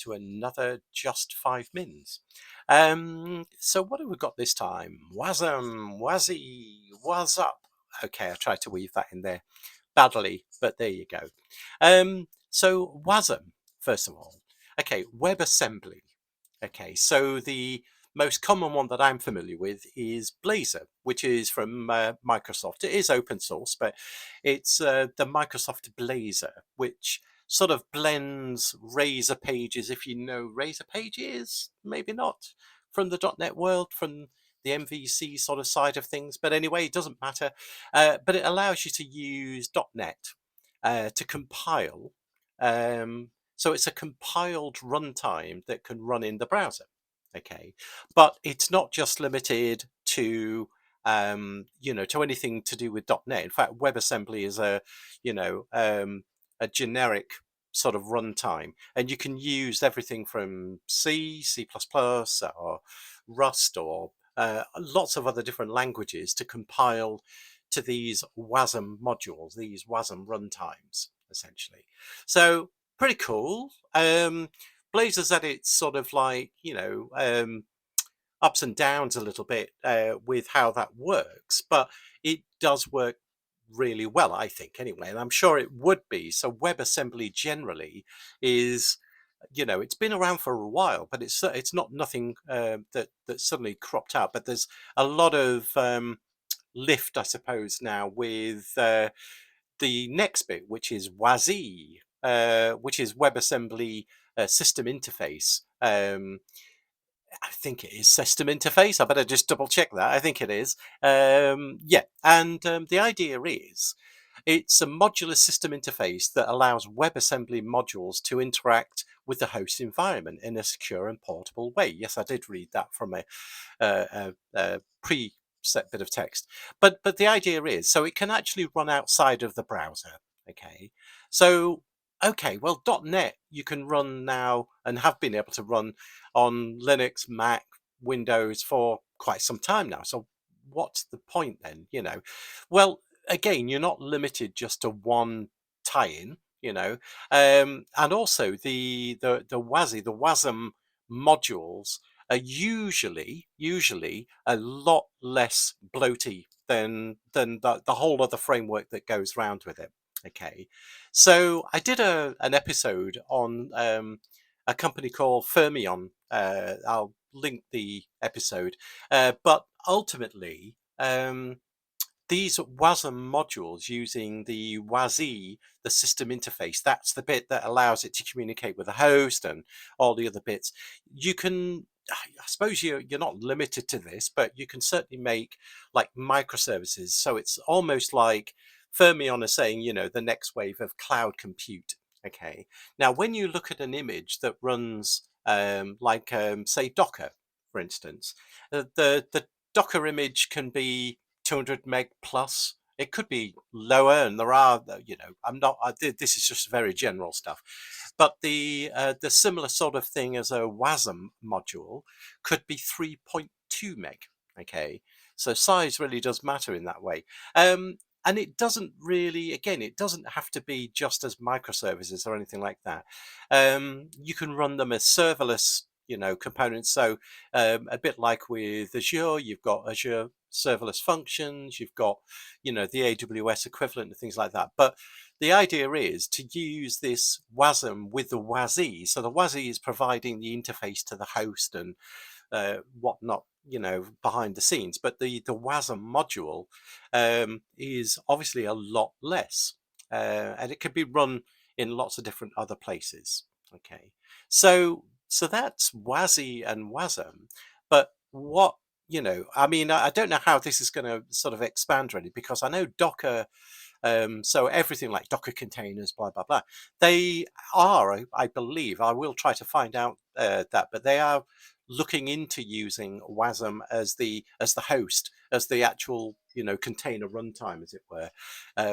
to another Just 5 Mins. So what have we got this time? WASM WASI WASUp. Okay, I tried to weave that in there badly, but there you go. So WASM, first of all. Okay, WebAssembly. Okay, so the most common one that I'm familiar with is Blazor, which is from Microsoft. It is open source, but it's the Microsoft Blazor, which sort of blends Razor Pages, if you know Razor Pages, maybe not, from the .NET world, from the MVC sort of side of things. But anyway, it doesn't matter. But it allows you to use .NET to compile. So it's a compiled runtime that can run in the browser. Okay, but it's not just limited to to anything to do with .NET. In fact, WebAssembly is a generic sort of runtime, and you can use everything from C, C++, or Rust, or lots of other different languages to compile to these WASM modules, these WASM runtimes, essentially. So pretty cool. Blazor's at its sort of like, ups and downs a little bit with how that works, but it does work really well, I think, anyway, and I'm sure it would be. So WebAssembly generally is, it's been around for a while, but it's not nothing that suddenly cropped out. But there's a lot of lift, I suppose, now with the next bit, which is WASI, which is WebAssembly System Interface. I think it is system interface. I better just double check that. I think it is. Yeah, and the idea is it's a modular system interface that allows WebAssembly modules to interact with the host environment in a secure and portable way. Yes, I did read that from a preset bit of text. But the idea is, so it can actually run outside of the browser. Okay, so okay, well, .NET you can run now and have been able to run on Linux, Mac, Windows for quite some time now. So what's the point then? Well, again, you're not limited just to one tie-in. And also the WASI, the WASM modules are usually a lot less bloaty than the whole other framework that goes round with it. Okay, so I did an episode on a company called Fermyon. I'll link the episode, but ultimately, these WASM modules using the WASI, the system interface, that's the bit that allows it to communicate with the host and all the other bits. You can, I suppose you're not limited to this, but you can certainly make like microservices. So it's almost like Fermyon is saying, the next wave of cloud compute. Okay. Now, when you look at an image that runs say Docker, for instance, the Docker image can be 200 meg plus. It could be lower, and there are, this is just very general stuff. But the similar sort of thing as a WASM module could be 3.2 meg. Okay, so size really does matter in that way. And it doesn't really, again, it doesn't have to be just as microservices or anything like that. You can run them as serverless, components. So a bit like with Azure, you've got Azure serverless functions, you've got, the AWS equivalent and things like that. But the idea is to use this WASM with the WASI. So the WASI is providing the interface to the host and whatnot, behind the scenes. But the WASM module is obviously a lot less, and it could be run in lots of different other places. Okay, so that's WASI and WASM. But what I mean, I don't know how this is going to sort of expand really, because I know Docker. So everything like Docker containers, blah, blah, blah, they are, I believe, I will try to find out that, but they are looking into using WASM as the host, as the actual, container runtime, as it were,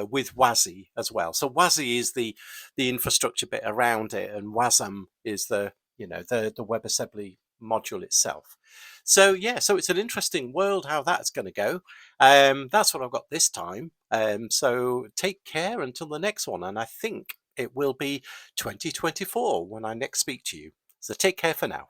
with WASI as well. So WASI is the infrastructure bit around it, and WASM is the WebAssembly module itself. So yeah, so it's an interesting world how that's going to go. That's what I've got this time. So take care until the next one, and I think it will be 2024 when I next speak to you. So take care for now.